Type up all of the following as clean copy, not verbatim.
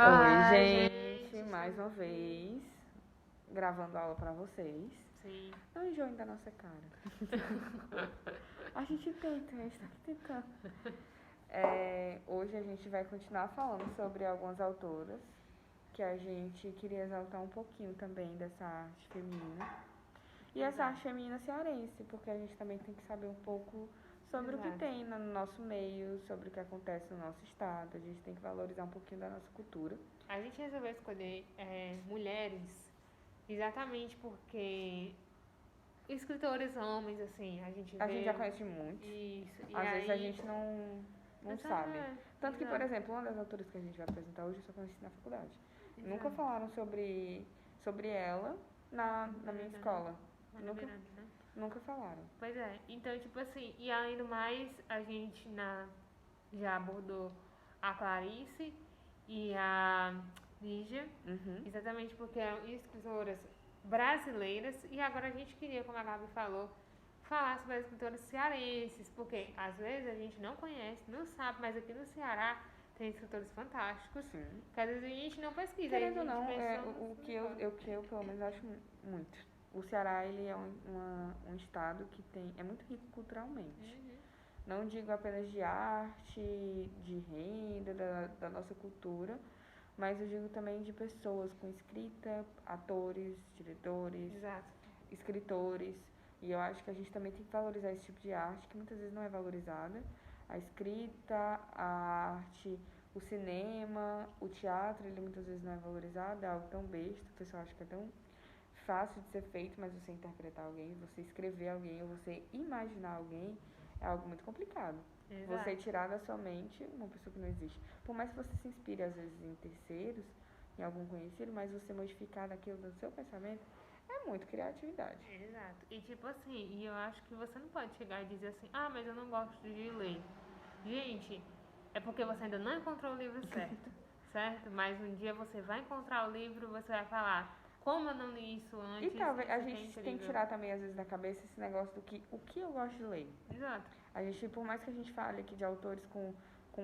Oi, Olá, gente, gente, mais estamos uma aqui. vez gravando aula pra vocês. Sim. Não enjoem da nossa cara. A gente tenta, a gente tá aqui tentando. Hoje a gente vai continuar falando sobre algumas autoras que a gente queria exaltar um pouquinho também dessa arte feminina. E essa arte Exato, feminina cearense, porque a gente também tem que saber um pouco sobre o que exato. tem no nosso meio, sobre o que acontece no nosso estado. A gente tem que valorizar um pouquinho da nossa cultura. A gente resolveu escolher mulheres exatamente porque escritores homens, assim, a gente A gente já vê conhece muitos. isso. E Às vezes a aí, gente não sabe. exato, Tanto que, por exato, exemplo, uma das autoras que a gente vai apresentar hoje eu só conheci na faculdade. Nunca exato. falaram sobre ela na minha Miranda, escola. Ana Nunca, Miranda, né? nunca falaram. Pois é, então, tipo assim, e além do mais, a gente já abordou a Clarice e a Lígia, Uhum. exatamente porque eram escritoras brasileiras, e agora a gente queria, como a Gabi falou, falar sobre as escritoras cearenses, porque às vezes a gente não conhece, não sabe, mas aqui no Ceará tem escritores fantásticos, Sim. que às vezes a gente não pesquisa, aí a Querendo ou gente não, vê só o nos que fora. eu pelo menos acho muito. O Ceará, ele é um estado que é muito rico culturalmente. Uhum. Não digo apenas de arte, de renda, da nossa cultura, mas eu digo também de pessoas com escrita, atores, diretores, Exato. escritores. E eu acho que a gente também tem que valorizar esse tipo de arte que muitas vezes não é valorizada. A escrita, a arte, o cinema, o teatro, ele muitas vezes não é valorizado, é algo tão besta, o pessoal acha que é tão fácil de ser feito, mas você interpretar alguém, você escrever alguém, ou você imaginar alguém, é algo muito complicado. Você Exato. tirar da sua mente uma pessoa que não existe. Por mais que você se inspire, às vezes, em terceiros, em algum conhecido, mas você modificar daquilo do seu pensamento, é muito criatividade. Exato. E tipo assim, e eu acho que você não pode chegar e dizer assim, ah, mas eu não gosto de ler. Gente, é porque você ainda não encontrou o livro certo, certo? Mas um dia você vai encontrar o livro, você vai falar, como eu não li isso E antes, talvez a isso aqui é gente tem que incrível. tirar também, às vezes, da cabeça esse negócio do que o que eu gosto de ler. Exato. A gente, por mais que a gente fale aqui de autores com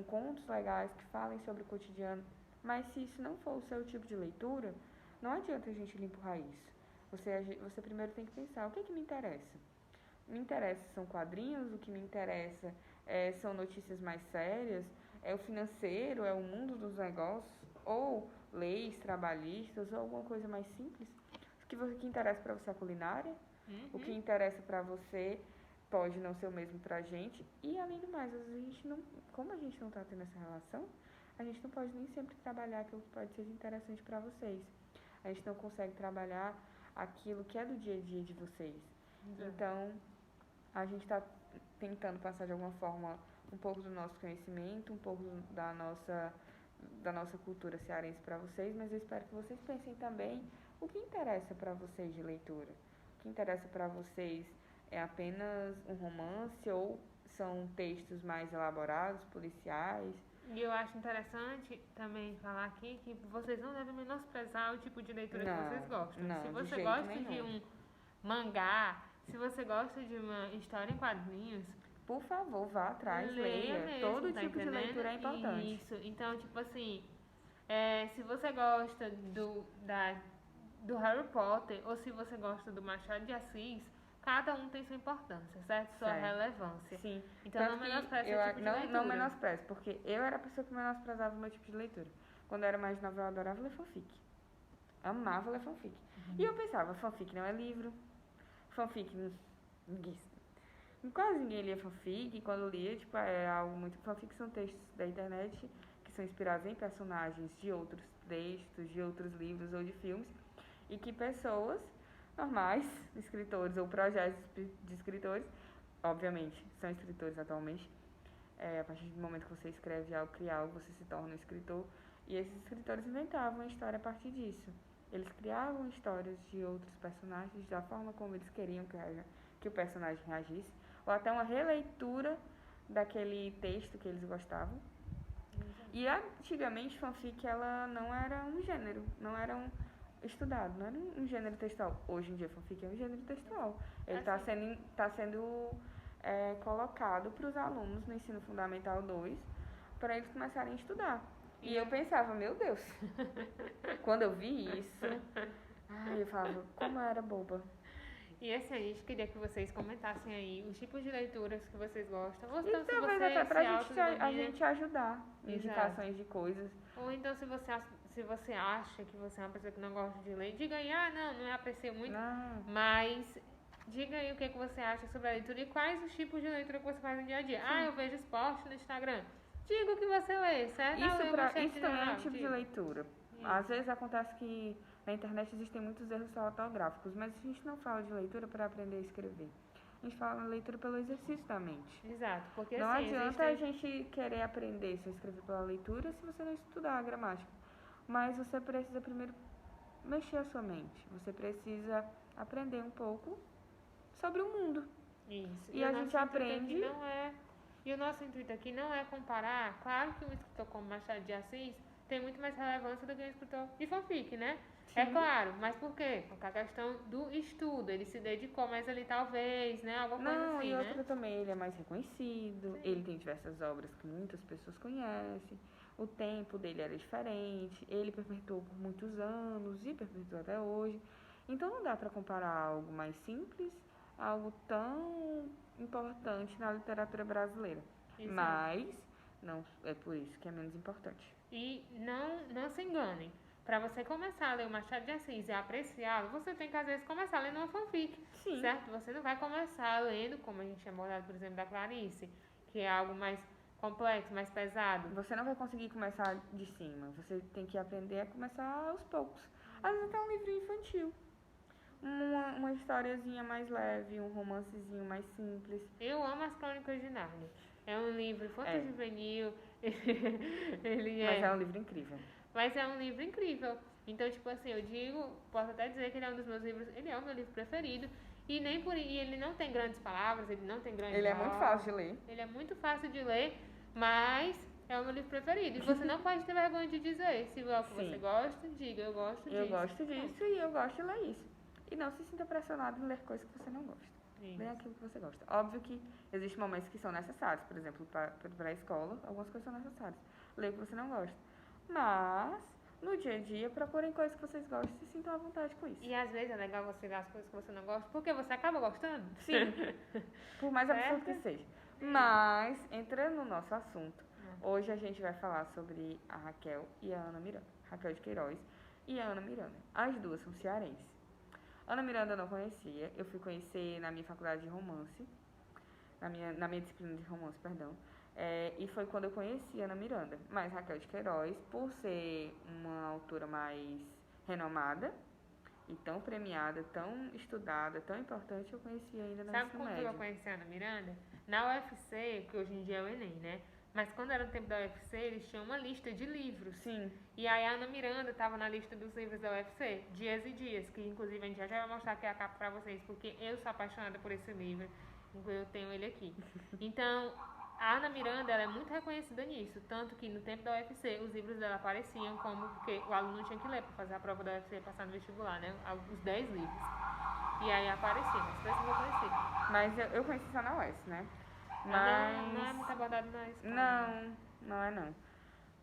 contos legais que falem sobre o cotidiano, mas se isso não for o seu tipo de leitura, não adianta a gente lhe empurrar isso. Você primeiro tem que pensar, o que é que me interessa? Me interessa são quadrinhos, o que me interessa são notícias mais sérias, é o financeiro, é o mundo dos negócios, ou leis trabalhistas, ou alguma coisa mais simples. O que interessa para você é a culinária, o que Uhum. interessa para você pode não ser o mesmo pra gente. E além do mais, às vezes a gente não, como a gente não tá tendo essa relação, a gente não pode nem sempre trabalhar aquilo que pode ser interessante para vocês. A gente não consegue trabalhar aquilo que é do dia a dia de vocês. Exato. Então, a gente está tentando passar de alguma forma um pouco do nosso conhecimento, um pouco da nossa cultura cearense para vocês, mas eu espero que vocês pensem também o que interessa para vocês de leitura. O que interessa para vocês é apenas um romance ou são textos mais elaborados, policiais? E eu acho interessante também falar aqui que vocês não devem menosprezar o tipo de leitura que vocês Não, gostam. Se não, de você jeito gosta de nenhum. um mangá, se você gosta de uma história em quadrinhos, Por favor, vá atrás, leia leia. mesmo, Todo tá tipo de entendendo? leitura é importante. Isso. Então, tipo assim, se você gosta do Harry Potter ou se você gosta do Machado de Assis, cada um tem sua importância, certo? Sua Certo. relevância. Sim. Então não Tanto que menospreze eu esse tipo de não leitura. menosprezo, porque eu era a pessoa que menosprezava o meu tipo de leitura. Quando eu era mais nova, eu adorava ler fanfic. Amava ler fanfic. E eu pensava, fanfic não é livro. Fanfic, ninguém, quase ninguém lia fanfic. E quando lia, tipo, é algo muito. Fanfic são textos da internet que são inspirados em personagens de outros textos, de outros livros ou de filmes. E que pessoas normais, escritores ou projetos de escritores, obviamente, são escritores atualmente. A partir do momento que você escreve algo, cria algo, você se torna um escritor. E esses escritores inventavam a história a partir disso. Eles criavam histórias de outros personagens da forma como eles queriam que o personagem reagisse, ou até uma releitura daquele texto que eles gostavam. E antigamente fanfic ela não era um gênero, não era um estudado, não era um gênero textual. Hoje em dia fanfic é um gênero textual. Ele está Assim, sendo, tá sendo colocado para os alunos no ensino fundamental 2 para eles começarem a estudar. E eu pensava, meu Deus, quando eu vi isso, ai, eu falava, como eu era boba. E assim, a gente queria que vocês comentassem aí os tipos de leituras que vocês gostam. Ou E então se talvez você até pra se gente, a autodenomina. gente ajudar, Exato. indicações de coisas. Ou então se você acha que você é uma pessoa que não gosta de ler, diga aí, não aprecio muito. Não. Mas diga aí o que você acha sobre a leitura e quais os tipos de leitura que você faz no dia a dia. Eu vejo esporte no Instagram. Diga o que você lê, certo? Isso também é um tipo de leitura. Às vezes acontece que na internet existem muitos erros ortográficos, mas a gente não fala de leitura para aprender a escrever. A gente fala de leitura pelo exercício da mente. Exato, porque Não assim, adianta a gente querer aprender a escrever pela leitura se você não estudar a gramática. Mas você precisa primeiro mexer a sua mente. Você precisa aprender um pouco sobre o mundo. Isso. E a gente aprende. E o nosso intuito aqui não é comparar. Claro que um escritor como Machado de Assis tem muito mais relevância do que um escritor de fanfic, né? Sim. É claro, mas por quê? Porque a questão do estudo, ele se dedicou mais ali talvez, né? Alguma coisa assim, e né? outra também, ele é mais reconhecido, sim. Ele tem diversas obras que muitas pessoas conhecem, o tempo dele era diferente, ele perpetuou por muitos anos e perpetua até hoje. Então não dá para comparar algo mais simples a algo tão importante na literatura brasileira. Exato. Mas não é por isso que é menos importante. E não se enganem. Para você começar a ler o Machado de Assis e apreciá-lo, você tem que às vezes começar lendo uma fanfic, sim. Certo? Você não vai começar lendo, como a gente tinha abordado, por exemplo, da Clarice, que é algo mais complexo, mais pesado. Você não vai conseguir começar de cima, você tem que aprender a começar aos poucos. Às vezes até um livrinho infantil. Uma historiazinha mais leve, um romancezinho mais simples. Eu amo as Crônicas de Nárnia. É um livro infanto-juvenil. Mas é um livro incrível. Mas é um livro incrível. Então, tipo assim, posso até dizer que ele é um dos meus livros, ele é o meu livro preferido. E ele não tem grandes palavras, ele não tem grandes Ele é muito fácil de ler. Ele é muito fácil de ler, mas é o meu livro preferido. E você não pode ter vergonha de dizer. Se é o que você gosta, diga, eu gosto disso. Eu gosto disso e eu gosto de ler isso. E não se sinta pressionado em ler coisas que você não gosta. Lê aquilo que você gosta. Óbvio que existem momentos que são necessários. Por exemplo, para a escola, algumas coisas são necessárias. Lê o que você não gosta. Mas, no dia a dia, procurem coisas que vocês gostam e se sintam à vontade com isso. E às vezes é legal você ler as coisas que você não gosta, porque você acaba gostando. Sim, por mais absurdo que seja. Mas, entrando no nosso assunto, hoje a gente vai falar sobre a Raquel e a Ana Miranda. Raquel de Queiroz e a Ana Miranda. As duas são cearenses. Ana Miranda eu não conhecia, eu fui conhecer na minha faculdade de romance, na minha disciplina de romance, perdão. E foi quando eu conheci Ana Miranda. Mas Raquel de Queiroz, por ser uma autora mais renomada e tão premiada, tão estudada, tão importante, eu conheci ainda na ensino médio. Sabe como eu conheci a Ana Miranda? Na UFC, que hoje em dia é o Enem, né? Mas quando era o tempo da UFC, eles tinham uma lista de livros. Sim. E aí a Ana Miranda estava na lista dos livros da UFC, Dias e Dias, que inclusive a gente já vai mostrar aqui a capa pra vocês, porque eu sou apaixonada por esse livro, eu tenho ele aqui. Então, a Ana Miranda, ela é muito reconhecida nisso, tanto que no tempo da UFC, os livros dela apareciam como, porque o aluno tinha que ler para fazer a prova da UFC, passar no vestibular, né? Os 10 livros. E aí aparecia, mas foi assim que eu conheci. Mas eu conheci só na UES, né? Mas não é muito abordado na escola. Não é não.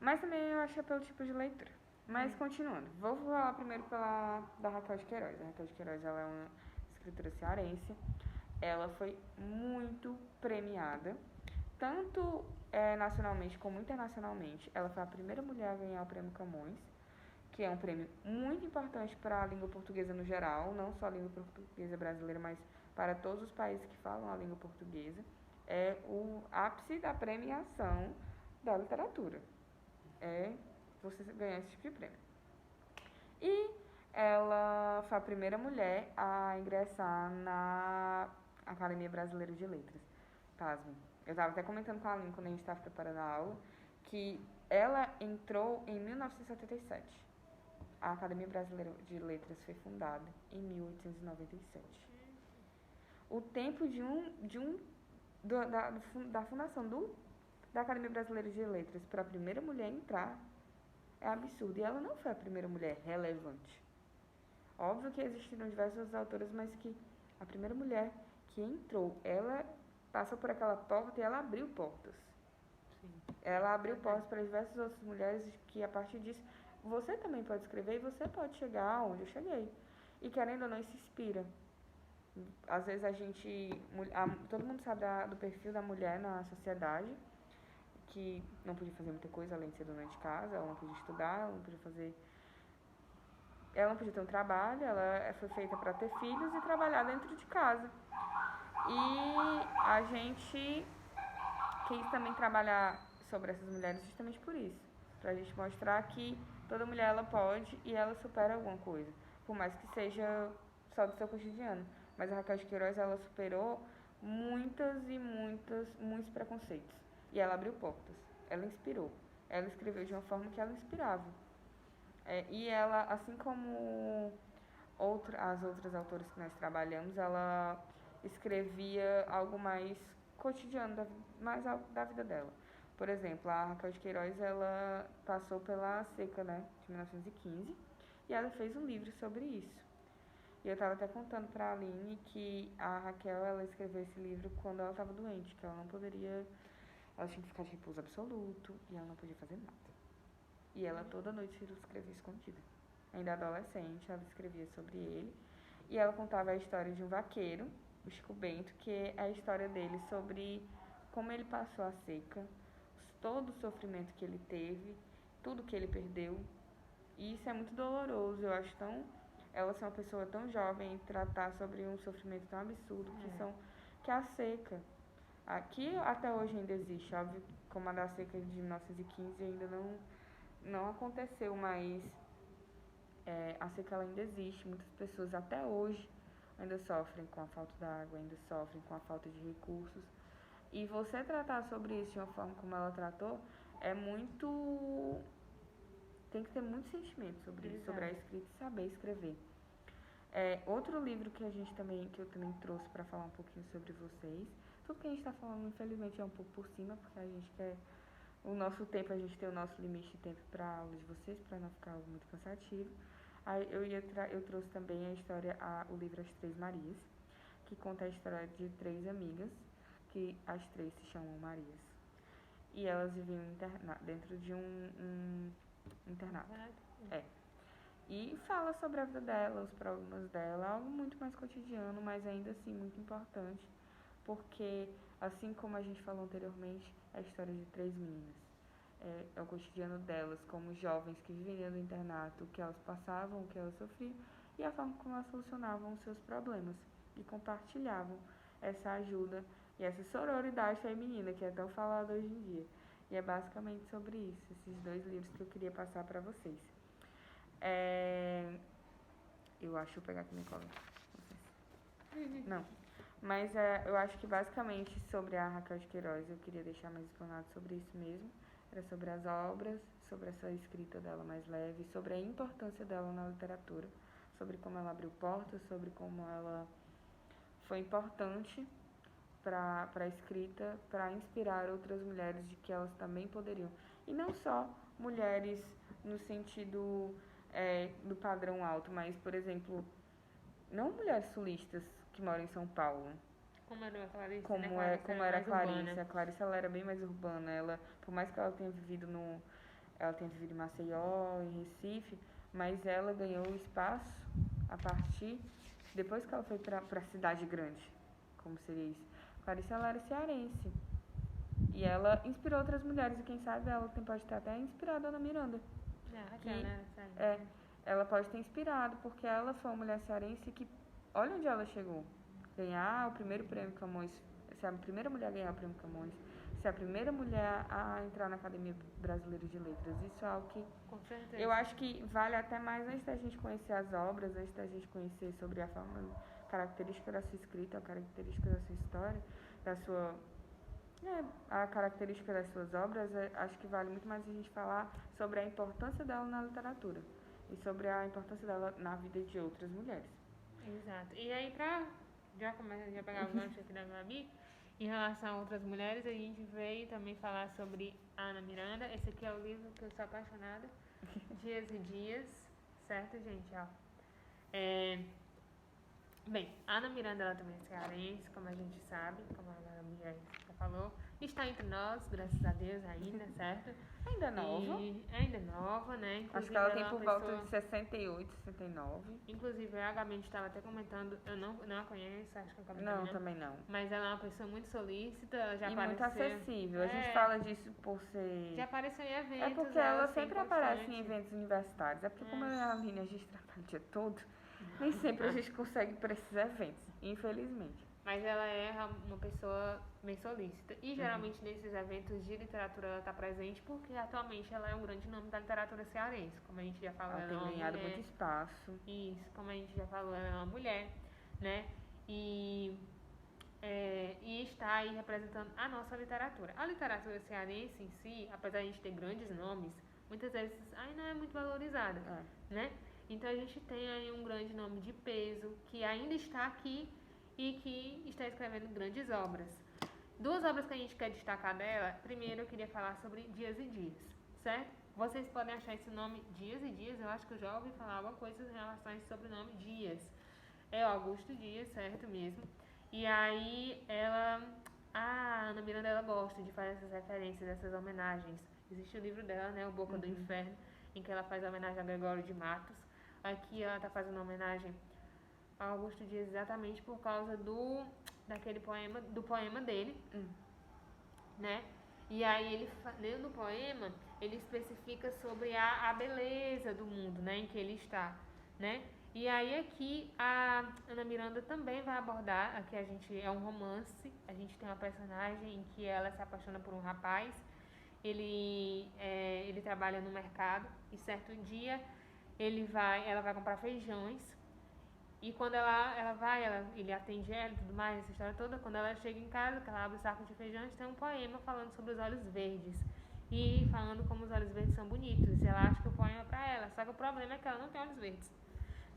Mas também eu acho que é pelo tipo de leitura. Mas continuando, vou falar primeiro da Raquel de Queiroz. A Raquel de Queiroz, ela é uma escritora cearense. Ela foi muito premiada, tanto nacionalmente como internacionalmente. Ela foi a primeira mulher a ganhar o Prêmio Camões, que é um prêmio muito importante para a língua portuguesa no geral, não só a língua portuguesa brasileira, mas para todos os países que falam a língua portuguesa. É o ápice da premiação da literatura. Você ganhar esse tipo de prêmio. E ela foi a primeira mulher a ingressar na Academia Brasileira de Letras. Pasmem. Eu estava até comentando com a Aline quando a gente estava preparando a aula, que ela entrou em 1977. A Academia Brasileira de Letras foi fundada em 1897. O tempo da fundação da Academia Brasileira de Letras para a primeira mulher entrar é absurdo. E ela não foi a primeira mulher relevante. Óbvio que existiram diversas autoras, mas que a primeira mulher que entrou, ela passou por aquela porta e ela abriu portas. Sim. Ela abriu portas para diversas outras mulheres que, a partir disso, você também pode escrever e você pode chegar onde eu cheguei. E querendo ou não, isso inspira. Às vezes todo mundo sabe do perfil da mulher na sociedade, que não podia fazer muita coisa além de ser dona de casa, ela não podia estudar, ela não podia ter um trabalho, ela foi feita para ter filhos e trabalhar dentro de casa. E a gente quis também trabalhar sobre essas mulheres justamente por isso, pra gente mostrar que toda mulher ela pode e ela supera alguma coisa, por mais que seja só do seu cotidiano. Mas a Raquel de Queiroz, ela superou muitos preconceitos. E ela abriu portas, ela inspirou. Ela escreveu de uma forma que ela inspirava. E ela, assim como as outras autoras que nós trabalhamos, ela escrevia algo mais cotidiano, mais da vida dela. Por exemplo, a Raquel de Queiroz, ela passou pela seca, né, de 1915, e ela fez um livro sobre isso. E eu estava até contando para a Aline que a Raquel, ela escreveu esse livro quando ela estava doente, que ela não poderia, ela tinha que ficar de repouso absoluto e ela não podia fazer nada. E ela toda noite escrevia escondida. Ainda adolescente, ela escrevia sobre ele. E ela contava a história de um vaqueiro, o Chico Bento, que é a história dele sobre como ele passou a seca, todo o sofrimento que ele teve, tudo que ele perdeu. E isso é muito doloroso. Eu acho ela ser uma pessoa tão jovem e tratar sobre um sofrimento tão absurdo que é a seca. Aqui até hoje ainda existe, óbvio, como a da seca de 1915 ainda não aconteceu, mas a seca ela ainda existe. Muitas pessoas até hoje ainda sofrem com a falta d'água, ainda sofrem com a falta de recursos. E você tratar sobre isso de uma forma como ela tratou é muito. Tem que ter muito sentimento sobre isso, sobre a escrita e saber escrever. Outro livro que eu também trouxe para falar um pouquinho sobre vocês. Tudo que a gente está falando, infelizmente, é um pouco por cima, porque a gente quer o nosso tempo, a gente tem o nosso limite de tempo para a aula de vocês, para não ficar algo muito cansativo. Aí eu trouxe também o livro As Três Marias, que conta a história de três amigas, que as três se chamam Marias. E elas viviam dentro de um internato. E fala sobre a vida dela, os problemas dela, algo muito mais cotidiano, mas ainda assim muito importante, porque, assim como a gente falou anteriormente, é a história de três meninas. É o cotidiano delas, como jovens que vivem dentro do internato, o que elas passavam, o que elas sofriam, e a forma como elas solucionavam os seus problemas, e compartilhavam essa ajuda e essa sororidade feminina, que é tão falada hoje em dia. E é basicamente sobre isso, esses dois livros que eu queria passar para vocês. Eu acho que eu vou pegar aqui minha cola. Não. Mas eu acho que basicamente sobre a Raquel de Queiroz eu queria deixar mais explanado sobre isso mesmo. Era sobre as obras, sobre essa escrita dela mais leve, sobre a importância dela na literatura, sobre como ela abriu portas, sobre como ela foi importante para a escrita, para inspirar outras mulheres de que elas também poderiam. E não só mulheres no sentido do padrão alto, mas, por exemplo, não mulheres sulistas que moram em São Paulo. Como era a Clarice, como era a Clarice. A Clarice, ela era bem mais urbana. Ela, por mais que ela tenha vivido em Maceió, em Recife, mas ela ganhou espaço a partir depois que ela foi para a cidade grande, como seria isso. Clarice, ela era cearense. E ela inspirou outras mulheres, e quem sabe ela pode ter até inspirado a Ana Miranda. Ela pode ter inspirado, porque ela foi uma mulher cearense que, olha onde ela chegou. Ganhar o primeiro prêmio Camões, ser a primeira mulher a ganhar o prêmio Camões, ser a primeira mulher a entrar na Academia Brasileira de Letras. Isso é algo que com certeza, eu acho que vale até mais antes da gente conhecer as obras, antes da gente conhecer sobre a forma característica da sua escrita, a característica da sua história, a característica das suas obras. Acho que vale muito mais a gente falar sobre a importância dela na literatura e sobre a importância dela na vida de outras mulheres. Exato. E aí, pra já pegar o gancho aqui da Gabi, em relação a outras mulheres, a gente veio também falar sobre Ana Miranda. Esse aqui é o livro que eu sou apaixonada, Dias e Dias, certo, gente? Ó. Bem, a Ana Miranda, ela também é cearense, como a gente sabe, como a Gabi já falou. está entre nós, graças a Deus ainda, certo? Ainda nova. E ainda nova, né? Inclusive, Acho que ela tem é uma por volta pessoa- de 68, 69. Inclusive, a Gabi estava até comentando, eu não a conheço, acho que a Gabi Não, também não. também não. Mas ela é uma pessoa muito solícita, ela já E apareceu... muito acessível. A gente É. fala disso por ser... Já apareceu em eventos. É porque ela assim, sempre aparece em constante. eventos universitários. É porque como eu e a Aline, a gente trabalha o dia todo, nem sempre a gente consegue ir para esses eventos, infelizmente. Mas ela é uma pessoa bem solícita. E geralmente nesses eventos de literatura ela está presente porque atualmente ela é um grande nome da literatura cearense. Como a gente já falou, Ela ela tem é uma ganhado mulher. muito espaço. Isso, como a gente já falou, ela é uma mulher, né? E está aí representando a nossa literatura. A literatura cearense em si, apesar de a gente ter grandes nomes, muitas vezes ainda não é muito valorizada, né? Então a gente tem aí um grande nome de peso que ainda está aqui e que está escrevendo grandes obras. Duas obras que a gente quer destacar dela, primeiro eu queria falar sobre Dias e Dias, certo? Vocês podem achar esse nome Dias e Dias, eu acho que eu já ouvi falar alguma coisa em relação a esse sobrenome Dias. É o Augusto Dias, certo mesmo? E aí a Ana Miranda, ela gosta de fazer essas referências, essas homenagens. Existe o livro dela, né, O Boca do Inferno, em que ela faz homenagem a Gregório de Matos. Aqui ela está fazendo homenagem a Augusto Dias exatamente por causa do poema dele, né? E aí no poema ele especifica sobre a beleza do mundo, né, em que ele está, né? E aí aqui a Ana Miranda também vai abordar, aqui é um romance, a gente tem uma personagem em que ela se apaixona por um rapaz, ele trabalha no mercado e certo dia ela vai comprar feijões e quando ele atende ela e tudo mais, essa história toda, quando ela chega em casa, que ela abre o saco de feijões, tem um poema falando sobre os olhos verdes e falando como os olhos verdes são bonitos, e ela acha que o poema é pra ela, só que o problema é que ela não tem olhos verdes,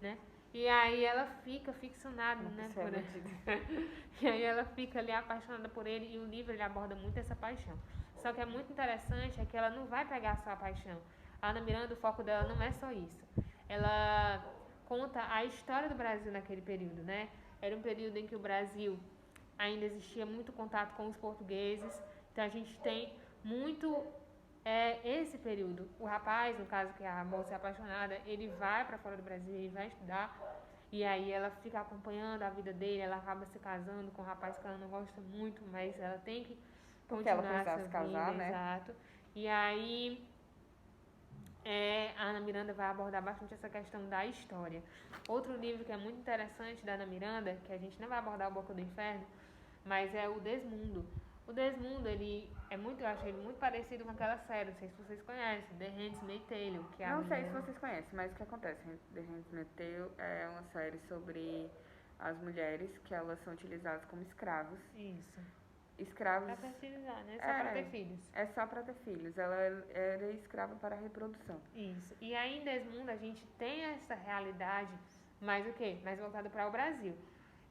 né? E aí ela fica ficcionada, né, por ele. E aí ela fica ali apaixonada por ele e o livro ele aborda muito essa paixão. Só que é muito interessante é que ela não vai pegar só a paixão. A Ana Miranda, o foco dela não é só isso. Ela conta a história do Brasil naquele período, né? Era um período em que o Brasil ainda existia muito contato com os portugueses. Então a gente tem muito esse período. O rapaz, no caso que é a moça é apaixonada, ele vai para fora do Brasil, ele vai estudar. E aí ela fica acompanhando a vida dele, ela acaba se casando com um rapaz que ela não gosta muito, mas ela tem que continuar ela precisava essa se casar, vida, né? exato. E aí a Ana Miranda vai abordar bastante essa questão da história. Outro livro que é muito interessante da Ana Miranda, que a gente não vai abordar o Boca do Inferno, mas é o Desmundo. O Desmundo, eu acho ele muito parecido com aquela série, não sei se vocês conhecem, The Handmaid's Tale. Que é Não sei se vocês conhecem, mas o que acontece? The Handmaid's Tale é uma série sobre as mulheres que elas são utilizadas como escravos. Isso. Escravos... Pra fertilizar, né? Só pra ter filhos. É só pra ter filhos. Ela era escrava para a reprodução. Isso. E aí em Desmundo a gente tem essa realidade, mas o quê? Mais voltada para o Brasil.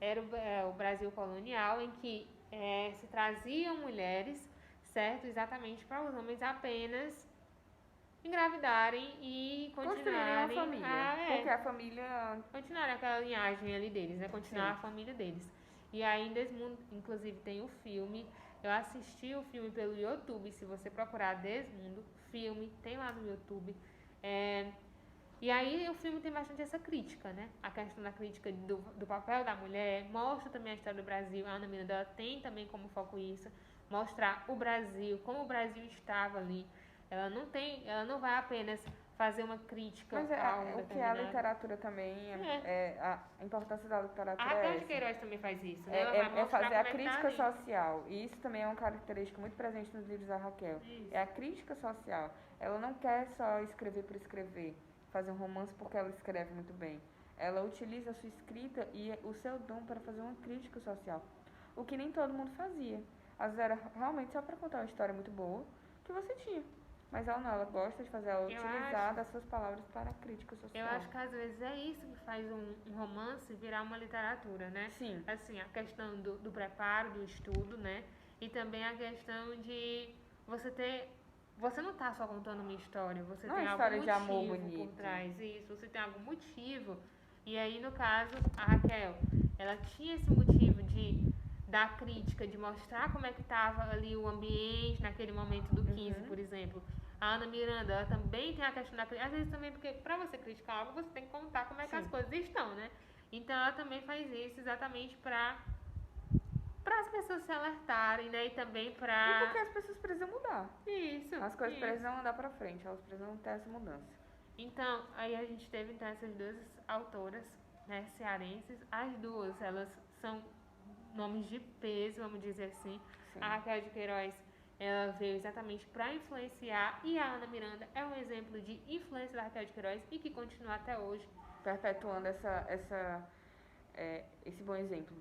Era o Brasil colonial em que se traziam mulheres, certo? Exatamente para os homens apenas engravidarem e continuarem uma família. Porque a família... Continuarem aquela linhagem ali deles, né? Continuar a família deles. E aí em Desmundo, inclusive, tem o filme. Eu assisti o filme pelo YouTube. Se você procurar Desmundo, filme, tem lá no YouTube. E aí o filme tem bastante essa crítica, né? A questão da crítica do papel da mulher, mostra também a história do Brasil. A Ana Miranda tem também como foco isso, mostrar o Brasil, como o Brasil estava ali. Ela não vai apenas fazer uma crítica Mas o que a literatura também a importância da literatura a Raquel de Queiroz também faz isso, né? É fazer a crítica social. E isso também é uma característica muito presente nos livros da Raquel. Isso. É a crítica social. Ela não quer só escrever por escrever, fazer um romance porque ela escreve muito bem. Ela utiliza a sua escrita e o seu dom para fazer uma crítica social. O que nem todo mundo fazia. Às vezes era realmente só para contar uma história muito boa que você tinha. Mas ela gosta de fazer ela utilizar das suas palavras para a crítica social. Eu acho que às vezes é isso que faz um romance virar uma literatura, né? Sim. Assim, a questão do preparo, do estudo, né? E também a questão de você não tá só contando uma história, você tem algum motivo de amor bonito por trás. Isso, você tem algum motivo. E aí, no caso, a Raquel, ela tinha esse motivo de da crítica, de mostrar como é que estava ali o ambiente naquele momento do 15, por exemplo. A Ana Miranda, ela também tem a questão da crítica. Às vezes também, porque para você criticar algo, você tem que contar como é que as coisas estão, né? Então ela também faz isso exatamente para as pessoas se alertarem, né? E também para... E porque as pessoas precisam mudar. Isso. As coisas precisam andar pra frente, elas precisam ter essa mudança. Então, aí a gente teve então essas duas autoras, né, cearenses. As duas, elas são nomes de peso, vamos dizer assim. Sim. A Raquel de Queiroz, ela veio exatamente para influenciar, e a Ana Miranda é um exemplo de influência da Raquel de Queiroz e que continua até hoje. Perpetuando esse bom exemplo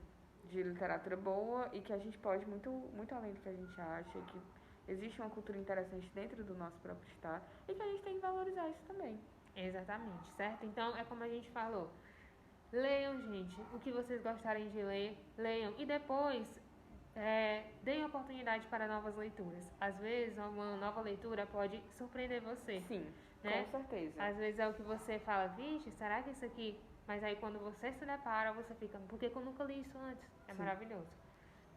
de literatura boa e que a gente pode muito, muito além do que a gente acha, que existe uma cultura interessante dentro do nosso próprio estado e que a gente tem que valorizar isso também. Exatamente, certo? Então, é como a gente falou. Leiam, gente, o que vocês gostarem de ler, leiam. E depois, deem oportunidade para novas leituras. Às vezes, uma nova leitura pode surpreender você. Sim, né? com certeza. Às vezes é o que você fala, vixe, será que isso aqui... Mas aí quando você se depara, você fica, por que eu nunca li isso antes? É maravilhoso,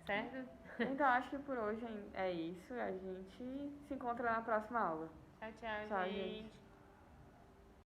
certo? Então, acho que por hoje é isso. A gente se encontra na próxima aula. Tchau, tchau, Tchau, gente. gente.